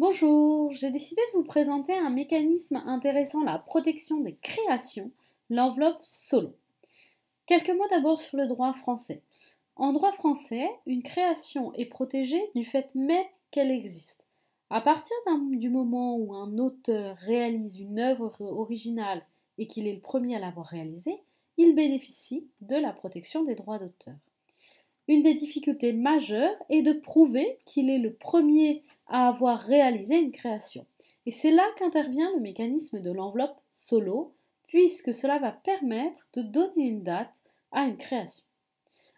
Bonjour, j'ai décidé de vous présenter un mécanisme intéressant à la protection des créations, l'enveloppe solo. Quelques mots d'abord sur le droit français. En droit français, une création est protégée du fait même qu'elle existe. À partir du moment où un auteur réalise une œuvre originale et qu'il est le premier à l'avoir réalisée, il bénéficie de la protection des droits d'auteur. Une des difficultés majeures est de prouver qu'il est le premier à avoir réalisé une création. Et c'est là qu'intervient le mécanisme de l'enveloppe solo, puisque cela va permettre de donner une date à une création.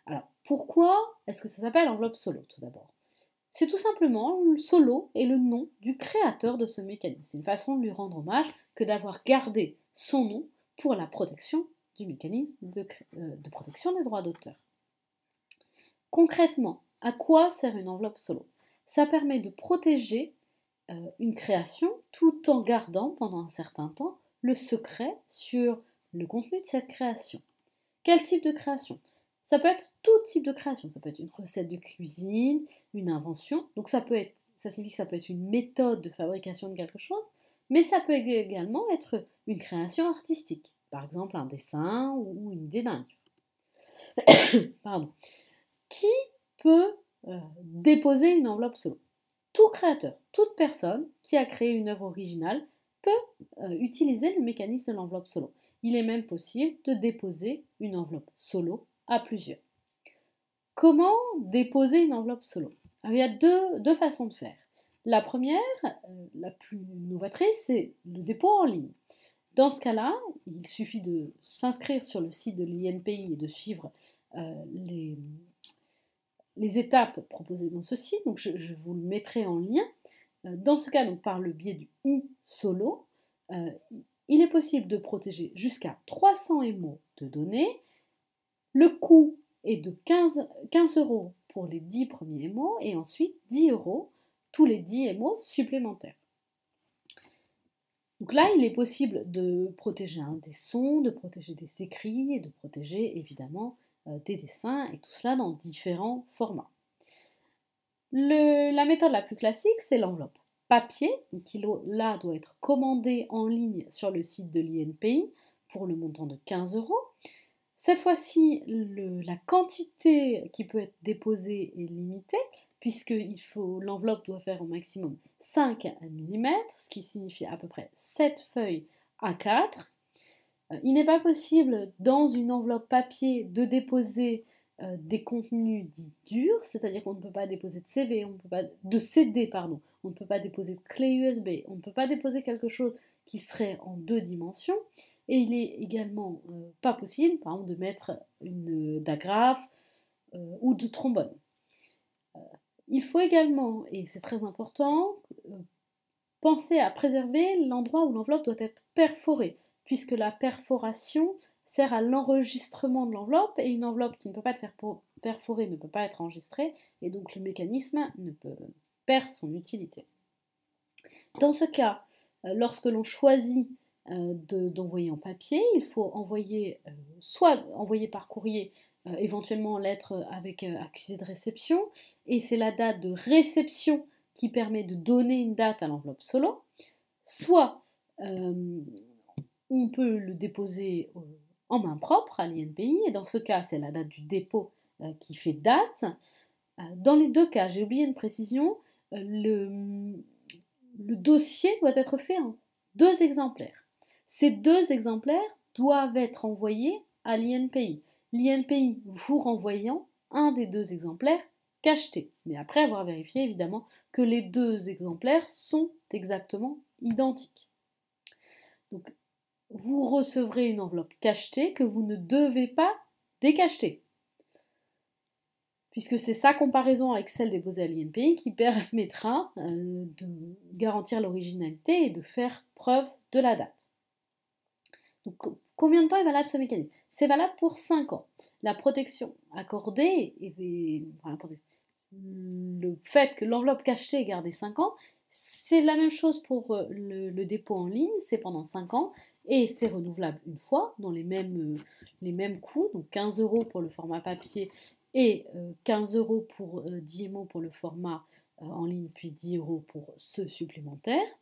Alors, pourquoi est-ce que ça s'appelle enveloppe solo, tout d'abord? C'est tout simplement, le solo est le nom du créateur de ce mécanisme. C'est une façon de lui rendre hommage que d'avoir gardé son nom pour la protection du mécanisme de protection des droits d'auteur. Concrètement, à quoi sert une enveloppe solo? Ça permet de protéger une création tout en gardant pendant un certain temps le secret sur le contenu de cette création. Quel type de création? Ça peut être tout type de création. Ça peut être une recette de cuisine, une invention. Donc ça signifie que ça peut être une méthode de fabrication de quelque chose, mais ça peut également être une création artistique. Par exemple, un dessin ou une idée d'un livre. Pardon. Qui peut déposer une enveloppe solo? Tout créateur, toute personne qui a créé une œuvre originale peut utiliser le mécanisme de l'enveloppe solo. Il est même possible de déposer une enveloppe solo à plusieurs. Comment déposer une enveloppe solo? Alors, il y a deux façons de faire. La première, la plus novatrice, c'est le dépôt en ligne. Dans ce cas-là, il suffit de s'inscrire sur le site de l'INPI et de suivre les étapes proposées dans ce site. Donc je vous le mettrai en lien. Dans ce cas, donc, par le biais du e-solo, il est possible de protéger jusqu'à 300 MO de données. Le coût est de 15 € pour les 10 premiers MO et ensuite 10 € tous les 10 MO supplémentaires. Donc là, il est possible de protéger des sons, de protéger des écrits et de protéger évidemment des dessins et tout cela dans différents formats. La méthode la plus classique, c'est l'enveloppe papier, qui là doit être commandée en ligne sur le site de l'INPI pour le montant de 15 €. Cette fois-ci, la quantité qui peut être déposée est limitée, puisque l'enveloppe doit faire au maximum 5 mm, ce qui signifie à peu près 7 feuilles A4. Il n'est pas possible dans une enveloppe papier de déposer des contenus dits durs, c'est-à-dire qu'on ne peut pas déposer de CV, de CD, pardon, on ne peut pas déposer de clé USB, on ne peut pas déposer quelque chose qui serait en 2 dimensions, et il est également pas possible, par exemple, de mettre d'agrafe ou de trombone. Il faut également, et c'est très important, penser à préserver l'endroit où l'enveloppe doit être perforée, puisque la perforation sert à l'enregistrement de l'enveloppe, et une enveloppe qui ne peut pas être perforée ne peut pas être enregistrée, et donc le mécanisme perd son utilité. Dans ce cas, lorsque l'on choisit d'envoyer en papier, il faut soit envoyer par courrier, éventuellement en lettre avec accusé de réception, et c'est la date de réception qui permet de donner une date à l'enveloppe solo, soit on peut le déposer en main propre à l'INPI, et dans ce cas, c'est la date du dépôt qui fait date. Dans les deux cas, j'ai oublié une précision, le dossier doit être fait en 2 exemplaires. Ces 2 exemplaires doivent être envoyés à l'INPI. L'INPI vous renvoyant un des 2 exemplaires cachetés, mais après avoir vérifié évidemment que les 2 exemplaires sont exactement identiques. Donc, vous recevrez une enveloppe cachetée que vous ne devez pas décacheter, puisque c'est sa comparaison avec celle déposée à l'INPI qui permettra de garantir l'originalité et de faire preuve de la date. Donc, combien de temps est valable ce mécanisme? C'est valable pour 5 ans. La protection accordée, le fait que l'enveloppe cachetée est gardée 5 ans, c'est la même chose pour le dépôt en ligne, c'est pendant 5 ans, et c'est renouvelable une fois, dans les mêmes coûts, donc 15 € pour le format papier et 15 € pour 10 MO pour le format en ligne, puis 10 € pour ceux supplémentaires.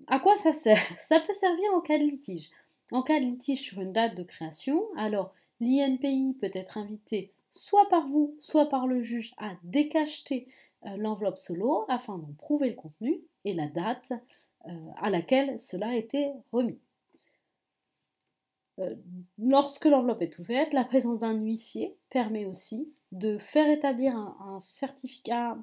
À quoi ça sert? Ça peut servir en cas de litige. En cas de litige sur une date de création, alors l'INPI peut être invité soit par vous, soit par le juge à décacheter l'enveloppe solo afin d'en prouver le contenu et la date à laquelle cela a été remis. Lorsque l'enveloppe est ouverte, la présence d'un huissier permet aussi de faire établir un certificat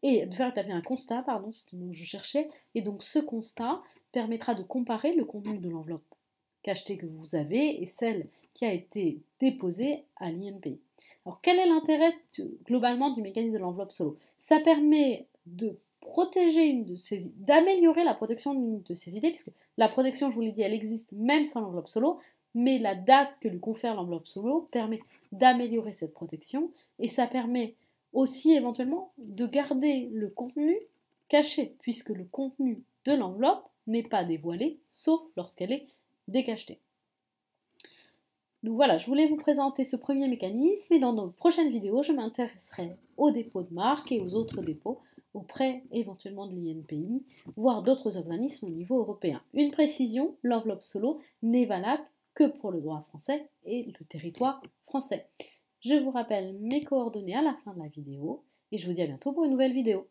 et de faire établir un constat, pardon, c'est le mot que je cherchais, et donc ce constat permettra de comparer le contenu de l'enveloppe cachetée que vous avez et celle qui a été déposée à l'INPI. Alors quel est l'intérêt globalement du mécanisme de l'enveloppe solo? Ça permet de protéger d'améliorer la protection d'une de ces idées, puisque la protection, je vous l'ai dit, elle existe même sans l'enveloppe solo, mais la date que lui confère l'enveloppe solo permet d'améliorer cette protection, et ça permet aussi éventuellement de garder le contenu caché, puisque le contenu de l'enveloppe n'est pas dévoilé, sauf lorsqu'elle est décachetée. Donc voilà, je voulais vous présenter ce premier mécanisme, et dans nos prochaines vidéos, je m'intéresserai aux dépôts de marque et aux autres dépôts auprès éventuellement de l'INPI, voire d'autres organismes au niveau européen. Une précision, l'enveloppe solo n'est valable que pour le droit français et le territoire français. Je vous rappelle mes coordonnées à la fin de la vidéo et je vous dis à bientôt pour une nouvelle vidéo.